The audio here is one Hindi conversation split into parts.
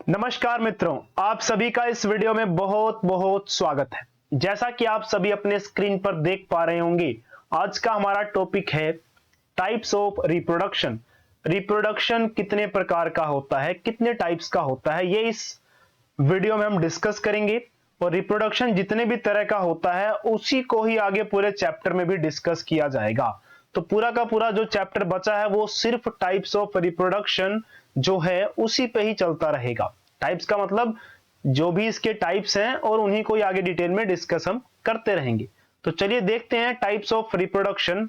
नमस्कार मित्रों, आप सभी का इस वीडियो में बहुत बहुत स्वागत है। जैसा कि आप सभी अपने स्क्रीन पर देख पा रहे होंगे, आज का हमारा टॉपिक है टाइप्स ऑफ रिप्रोडक्शन। रिप्रोडक्शन कितने प्रकार का होता है, कितने टाइप्स का होता है, ये इस वीडियो में हम डिस्कस करेंगे। और रिप्रोडक्शन जितने भी तरह का होता है उसी को ही आगे पूरे चैप्टर में भी डिस्कस किया जाएगा। तो पूरा का पूरा जो चैप्टर बचा है वो सिर्फ टाइप्स ऑफ रिप्रोडक्शन जो है उसी पे ही चलता रहेगा। टाइप्स का मतलब जो भी इसके टाइप्स हैं और उन्हीं को ही आगे डिटेल में डिस्कस हम करते रहेंगे। तो चलिए देखते हैं टाइप्स ऑफ रिप्रोडक्शन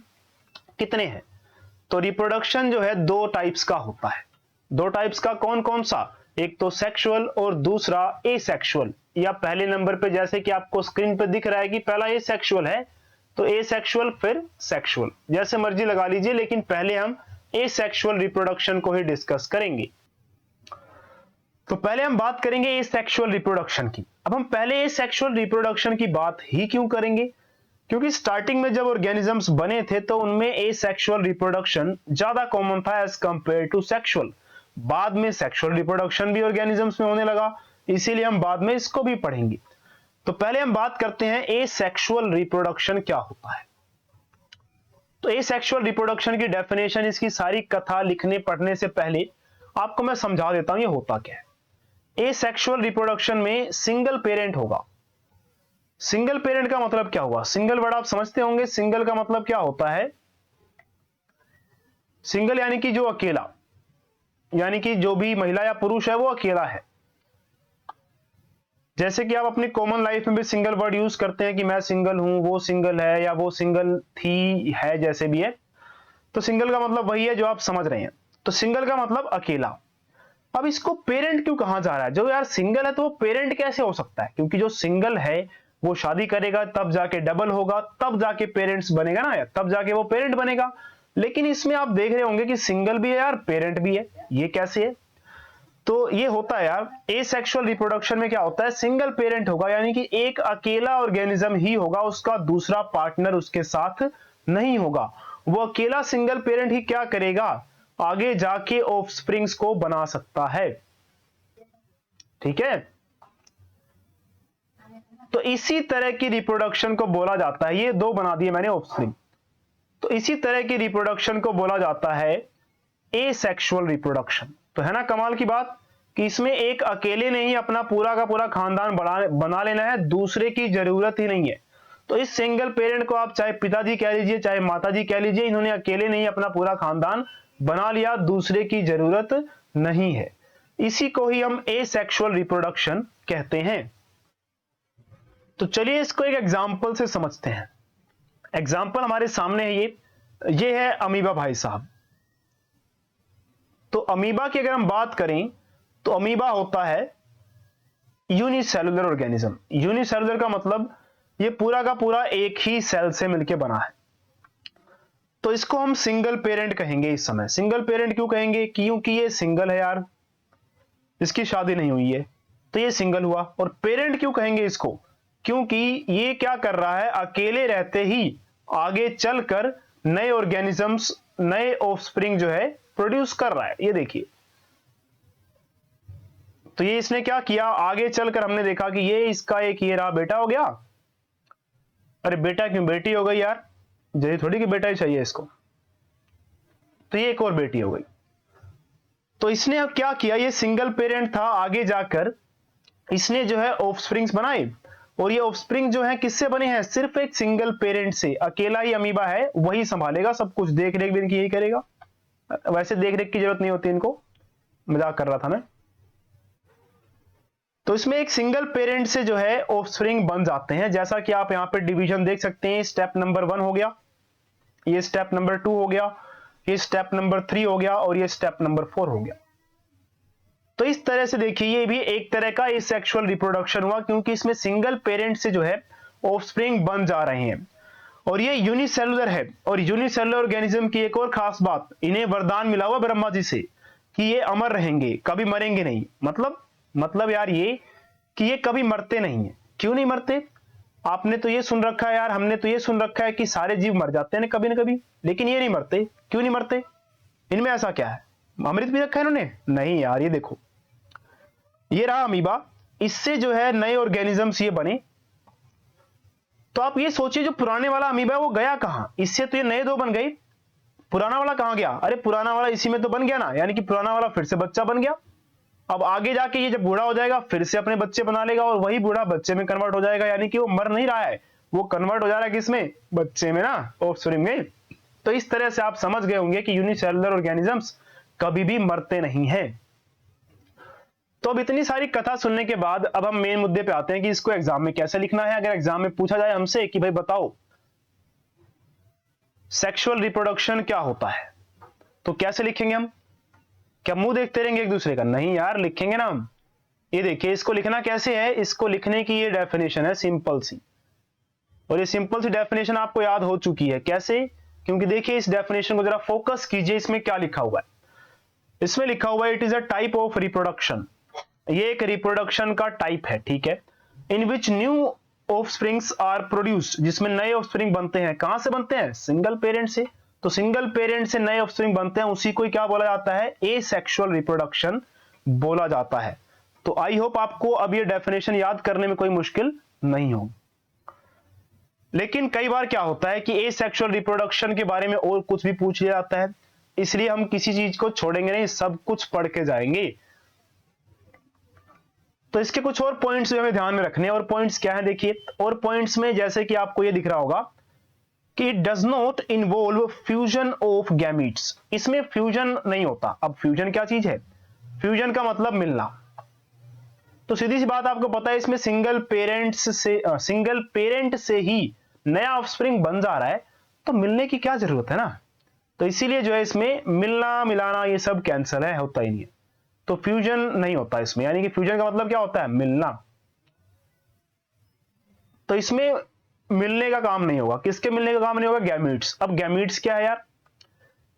कितने हैं। तो रिप्रोडक्शन जो है दो टाइप्स का होता है। दो टाइप्स का कौन कौन सा? एक तो सेक्सुअल और दूसरा एसेक्सुअल। या पहले नंबर पे जैसे कि आपको स्क्रीन पे दिख रहा है कि पहला एसेक्सुअल है तो एसेक्सुअल फिर सेक्सुअल, जैसे मर्जी लगा लीजिए, लेकिन पहले हम एसेक्सुअल रिप्रोडक्शन को ही डिस्कस करेंगे। तो पहले हम बात करेंगे एसेक्सुअल रिप्रोडक्शन की। अब हम पहले एसेक्सुअल रिप्रोडक्शन की बात ही क्यों करेंगे? क्योंकि स्टार्टिंग में जब ऑर्गेनिजम्स बने थे तो उनमें एसेक्सुअल रिप्रोडक्शन ज्यादा कॉमन था एज कंपेयर टू सेक्सुअल। बाद में सेक्सुअल रिप्रोडक्शन भी ऑर्गेनिजम्स में होने लगा, इसीलिए हम बाद में इसको भी पढ़ेंगे। तो पहले हम बात करते हैं एसेक्सुअल रिप्रोडक्शन क्या होता है। तो एसेक्सुअल रिप्रोडक्शन की डेफिनेशन, इसकी सारी कथा लिखने पढ़ने से पहले आपको मैं समझा देता हूं ये होता क्या है। एसेक्सुअल रिप्रोडक्शन में सिंगल पेरेंट होगा। सिंगल पेरेंट का मतलब क्या हुआ? सिंगल वर्ड आप समझते होंगे। सिंगल का मतलब क्या होता है? सिंगल यानी कि जो अकेला, यानी कि जो भी महिला या पुरुष है वो अकेला है। जैसे कि आप अपनी कॉमन लाइफ में भी सिंगल वर्ड यूज करते हैं कि मैं सिंगल हूं, वो सिंगल है या वो सिंगल थी, है, जैसे भी है। तो सिंगल का मतलब वही है जो आप समझ रहे हैं। तो सिंगल का मतलब अकेला। अब इसको पेरेंट क्यों कहा जा रहा है? जो यार सिंगल है तो वो पेरेंट कैसे हो सकता है? क्योंकि जो सिंगल है वो शादी करेगा तब जाके डबल होगा, तब जाके पेरेंट्स बनेगा ना, तब जाके वो पेरेंट बनेगा। लेकिन इसमें आप देख रहे होंगे कि सिंगल भी है यार, पेरेंट भी है, ये कैसे है? तो ये होता है यार, एसेक्सुअल रिप्रोडक्शन में क्या होता है, सिंगल पेरेंट होगा, यानी कि एक अकेला ऑर्गेनिज्म ही होगा, उसका दूसरा पार्टनर उसके साथ नहीं होगा। वो अकेला सिंगल पेरेंट ही क्या करेगा, आगे जाके ऑफस्प्रिंग्स को बना सकता है। ठीक है, तो इसी तरह की रिप्रोडक्शन को बोला जाता है, ये दो बना दिए मैंने ऑफस्प्रिंग, तो इसी तरह की रिप्रोडक्शन को बोला जाता है एसेक्सुअल रिप्रोडक्शन। तो है ना कमाल की बात कि इसमें एक अकेले ने ही अपना पूरा का पूरा खानदान बना लेना है, दूसरे की जरूरत ही नहीं है। तो इस सिंगल पेरेंट को आप चाहे पिताजी कह लीजिए चाहे माताजी कह लीजिए, इन्होंने अकेले नहीं अपना पूरा खानदान बना लिया, दूसरे की जरूरत नहीं है। इसी को ही हम एसेक्सुअल रिप्रोडक्शन कहते हैं। तो चलिए इसको एक एग्जाम्पल से समझते हैं। एग्जाम्पल हमारे सामने है, ये है अमीबा भाई साहब। तो अमीबा की अगर हम बात करें तो अमीबा होता है यूनिसेलुलर ऑर्गेनिज्म। यूनिसेलुलर का मतलब ये पूरा का पूरा एक ही सेल से मिलकर बना है। तो इसको हम सिंगल पेरेंट कहेंगे इस समय। सिंगल पेरेंट क्यों कहेंगे? क्योंकि ये सिंगल है यार, इसकी शादी नहीं हुई है तो ये सिंगल हुआ। और पेरेंट क्यों कहेंगे इसको? क्योंकि ये क्या कर रहा है, अकेले रहते ही आगे चलकर नए ऑर्गेनिजम्स, नए ऑफस्प्रिंग जो है प्रोड्यूस कर रहा है। ये देखिए, तो ये इसने क्या किया, आगे चलकर हमने देखा कि ये इसका एक ये रहा बेटा हो गया। अरे बेटा क्यों, बेटी हो गई यार, जरूरी थोड़ी कि बेटा ही चाहिए इसको। तो ये एक और बेटी हो गई। तो इसने अब क्या किया, ये सिंगल पेरेंट था, आगे जाकर इसने जो है ऑफस्प्रिंग्स बनाए। और ये ऑफस्प्रिंग जो है किससे बने हैं? सिर्फ एक सिंगल पेरेंट से। अकेला ही अमीबा है, वही संभालेगा सब कुछ, देख रेख भी इनकी यही करेगा। वैसे देख रेख की जरूरत नहीं होती इनको, मजाक कर रहा था मैं। तो इसमें एक सिंगल पेरेंट से जो है ऑफस्प्रिंग बन जाते हैं। जैसा कि आप यहां पे डिवीजन देख सकते हैं, स्टेप नंबर 1 हो गया, ये स्टेप नंबर 2 हो गया, ये स्टेप नंबर 3 हो गया और ये स्टेप नंबर 4 हो गया। तो इस तरह से देखिए ये भी एक तरह का एसेक्सुअल रिप्रोडक्शन हुआ, क्योंकि इसमें सिंगल पेरेंट से जो है ऑफस्प्रिंग बन जा रहे हैं। और ये यूनिसेलुलर है। और यूनिसेलुलर ऑर्गेनिज्म की एक और खास बात, इन्हें वरदान मिला हुआ ब्रह्मा जी से कि ये अमर रहेंगे, कभी मरेंगे नहीं। मतलब यार ये कि ये कभी मरते नहीं है। क्यों नहीं मरते? आपने तो ये सुन रखा है यार, हमने तो ये सुन रखा है कि सारे जीव मर जाते हैं कभी ना कभी, लेकिन ये नहीं मरते। क्यों नहीं मरते? इनमें ऐसा क्या है? अमृत भी रखा है इन्होंने? नहीं यार, ये देखो, ये रहा अमीबा, इससे जो है नए ऑर्गेनिजम्स ये बने। तो आप ये सोचिए जो पुराने वाला अमीबा है वो गया कहां, इससे तो ये नए दो बन गए, पुराना वाला कहां गया? अरे पुराना वाला इसी में तो बन गया ना, यानी कि पुराना वाला फिर से बच्चा बन गया। अब आगे जाके ये जब बूढ़ा हो जाएगा फिर से अपने बच्चे बना लेगा और वही बूढ़ा बच्चे में कन्वर्ट हो जाएगा, यानी कि वो मर नहीं रहा है, वो कन्वर्ट हो जा रहा है किसमें? बच्चे में ना, ऑफस्प्रिंग में। तो इस तरह से आप समझ गए होंगे कि यूनिसेलुलर ऑर्गेनिजम्स कभी भी मरते नहीं हैं। तो अब इतनी सारी कथा सुनने के बाद अब हम मेन मुद्दे पे आते हैं कि इसको एग्जाम में कैसे लिखना है। अगर एग्जाम में पूछा जाए हमसे कि भाई बताओ सेक्सुअल रिप्रोडक्शन क्या होता है, तो कैसे लिखेंगे हम? क्या मुंह देखते रहेंगे एक दूसरे का? नहीं यार, लिखेंगे ना हम। ये देखिए, इसको लिखना कैसे है, इसको लिखने की ये डेफिनेशन है सिंपल सी, और ये सिंपल सी डेफिनेशन आपको याद हो चुकी है। कैसे? क्योंकि देखिए इस डेफिनेशन को जरा फोकस कीजिए, इसमें क्या लिखा हुआ है। इसमें लिखा हुआ है it is a type of reproduction, ये एक रिप्रोडक्शन का टाइप है, ठीक है, in which new offsprings are produced, जिसमें नए ऑफस्प्रिंग बनते हैं। कहां से बनते हैं? सिंगल पेरेंट से। तो सिंगल पेरेंट से नए ऑफस्प्रिंग बनते हैं, उसी को क्या बोला जाता है? एसेक्सुअल रिप्रोडक्शन बोला जाता है। तो आई होप आपको अब ये डेफिनेशन याद करने में कोई मुश्किल नहीं हो। लेकिन कई बार क्या होता है कि एसेक्सुअल रिप्रोडक्शन के बारे में और कुछ भी पूछ लिया जाता है, इसलिए हम किसी चीज को छोड़ेंगे नहीं, सब कुछ पढ़ के जाएंगे। तो इसके कुछ और पॉइंट्स हमें ध्यान में रखने हैं, और पॉइंट्स क्या है देखिए। और पॉइंट्स में जैसे कि आपको ये दिख रहा होगा कि it does not involve fusion of gametes, इसमें फ्यूजन नहीं होता। अब फ्यूजन क्या चीज है? फ्यूजन का मतलब मिलना। तो सीधी सी बात आपको पता है, इसमें सिंगल पेरेंट से ही नया ऑफस्प्रिंग बन जा रहा है, तो मिलने की क्या जरूरत है ना। तो इसीलिए जो है इसमें मिलना मिलाना ये सब कैंसिल है, होता ही नहीं है। तो फ्यूजन नहीं होता इसमें, यानी कि फ्यूजन का मतलब क्या होता है? मिलना। तो इसमें मिलने का काम नहीं होगा। किसके मिलने का काम नहीं होगा? गैमीट्स। अब गैमीट्स क्या है यार?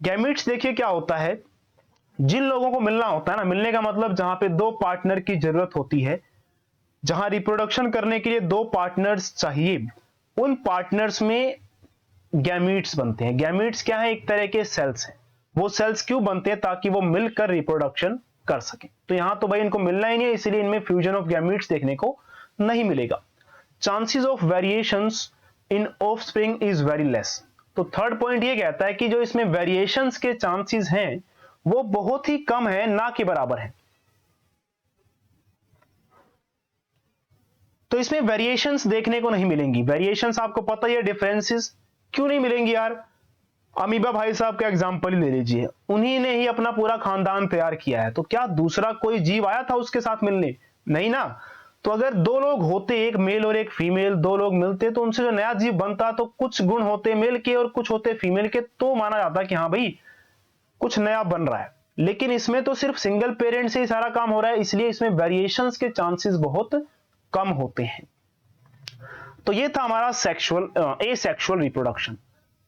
गैमीट्स देखिए क्या होता है, जिन लोगों को मिलना होता है ना, मिलने का मतलब जहां पे दो पार्टनर की जरूरत होती है, जहां रिप्रोडक्शन करने के लिए दो पार्टनर्स चाहिए, उन पार्टनर्स में गैमीट्स बनते हैं। गैमीट्स क्या है? एक तरह के सेल्स हैं। वो सेल्स क्यों बनते हैं? ताकि वो मिलकर रिप्रोडक्शन कर सके। तो यहां तो भाई इनको मिलना ही नहीं है, इसलिए इनमें फ्यूजन ऑफ गैमीट्स देखने को नहीं मिलेगा। Chances of variations in offspring is very less. तो थर्ड पॉइंट ये कहता है कि जो इसमें वेरिएशंस के चांसेस हैं वो बहुत ही कम है, ना कि बराबर है। तो इसमें वेरिएशंस देखने को नहीं मिलेंगी। वेरिएशंस आपको पता ही है, डिफरेंसेस क्यों नहीं मिलेंगी यार? अमीबा भाई साहब का एग्जांपल ही ले लीजिए, उन्हीं ने ही अपना पूरा खानदान तैयार किया है, तो क्या दूसरा कोई जीव आया था उसके साथ मिलने? नहीं ना। तो अगर दो लोग होते, एक मेल और एक फीमेल, दो लोग मिलते तो उनसे जो नया जीव बनता, तो कुछ गुण होते मेल के और कुछ होते फीमेल के, तो माना जाता कि हाँ भाई कुछ नया बन रहा है। लेकिन इसमें तो सिर्फ सिंगल पेरेंट से ही सारा काम हो रहा है, इसलिए इसमें वेरिएशंस के चांसेस बहुत कम होते हैं। तो ये था हमारा एसेक्सुअल रिप्रोडक्शन।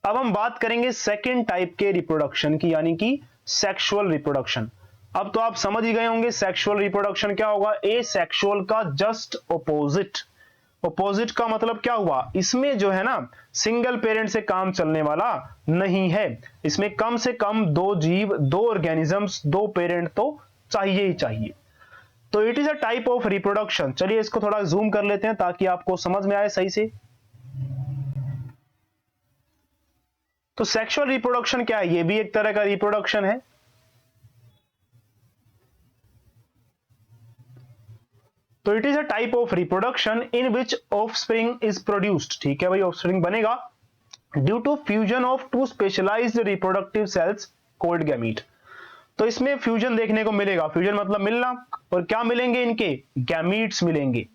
अब हम बात करेंगे सेकेंड टाइप के रिप्रोडक्शन की, यानी कि सेक्सुअल रिप्रोडक्शन। अब तो आप समझ ही गए होंगे सेक्सुअल रिप्रोडक्शन क्या होगा। एसेक्सुअल का जस्ट ऑपोजिट। ऑपोजिट का मतलब क्या हुआ? इसमें जो है ना सिंगल पेरेंट से काम चलने वाला नहीं है, इसमें कम से कम दो जीव, दो ऑर्गेनिजम्स, दो पेरेंट तो चाहिए ही चाहिए। तो it is a type of reproduction. चलिए इसको थोड़ा जूम कर लेते हैं ताकि आपको समझ में आए सही से। तो सेक्सुअल रिप्रोडक्शन क्या है? ये भी एक तरह का रिप्रोडक्शन है। तो it is a type of reproduction in which offspring is produced. ठीक है भाई, ऑफस्प्रिंग बनेगा due to fusion of two specialised reproductive cells called gamete. तो इसमें फ्यूजन देखने को मिलेगा। फ्यूजन मतलब मिलना, और क्या मिलेंगे? इनके गैमीट्स मिलेंगे।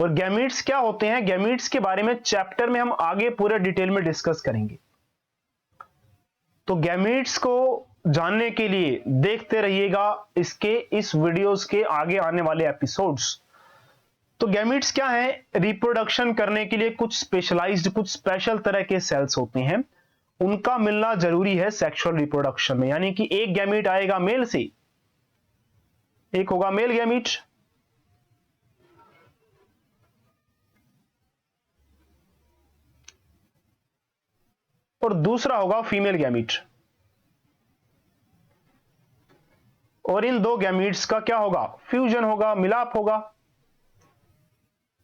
और गैमीट्स क्या होते हैं? गैमीट्स के बारे में चैप्टर में हम आगे पूरे डिटेल में डिस्कस करेंगे। तो गैमीट्स को जानने के लिए देखते रहिएगा इस वीडियोस के आगे आने वाले एपिसोड्स। तो गैमीट्स क्या है? रिप्रोडक्शन करने के लिए कुछ स्पेशलाइज्ड, कुछ स्पेशल तरह के सेल्स होते हैं, उनका मिलना जरूरी है सेक्सुअल रिप्रोडक्शन में। यानी कि एक गैमीट आएगा मेल से, एक होगा मेल गैमीट, और दूसरा होगा फीमेल गैमीट। और इन दो गैमीट्स का क्या होगा, फ्यूजन होगा, मिलाप होगा।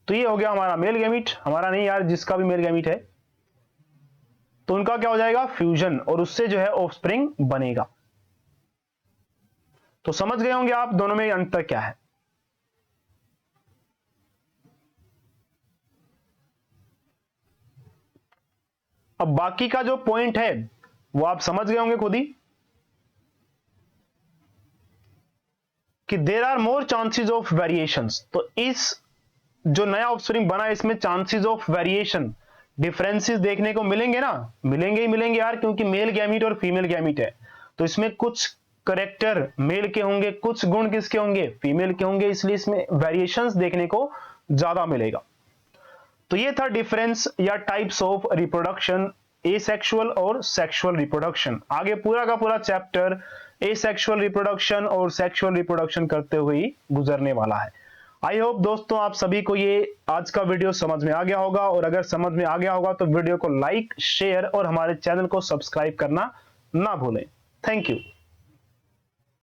तो ये हो गया हमारा मेल गैमीट, हमारा नहीं यार, जिसका भी मेल गैमीट है तो उनका क्या हो जाएगा, फ्यूजन, और उससे जो है ऑफस्प्रिंग बनेगा। तो समझ गए होंगे आप दोनों में अंतर क्या है। अब बाकी का जो पॉइंट है वो आप समझ गए होंगे खुद ही, कि there are more chances of variations. तो इस जो नया ऑफस्प्रिंग बना इसमें चांसेस ऑफ वेरिएशन, डिफरेंसेस देखने को मिलेंगे ना, मिलेंगे ही मिलेंगे यार, क्योंकि मेल गैमीट और फीमेल गैमीट है। तो इसमें कुछ करेक्टर मेल के होंगे, कुछ गुण किसके होंगे, फीमेल के होंगे, इसलिए इसमें वेरिएशंस देखने को ज्यादा मिलेगा। तो ये था डिफरेंस या टाइप्स ऑफ रिप्रोडक्शन, एसेक्सुअल और सेक्सुअल रिप्रोडक्शन। आगे पूरा का पूरा चैप्टर एसेक्सुअल रिप्रोडक्शन और सेक्सुअल रिप्रोडक्शन करते हुए ही गुजरने वाला है। आई होप दोस्तों आप सभी को ये आज का वीडियो समझ में आ गया होगा, और अगर समझ में आ गया होगा तो वीडियो को लाइक, शेयर और हमारे चैनल को सब्सक्राइब करना ना भूलें। Thank you.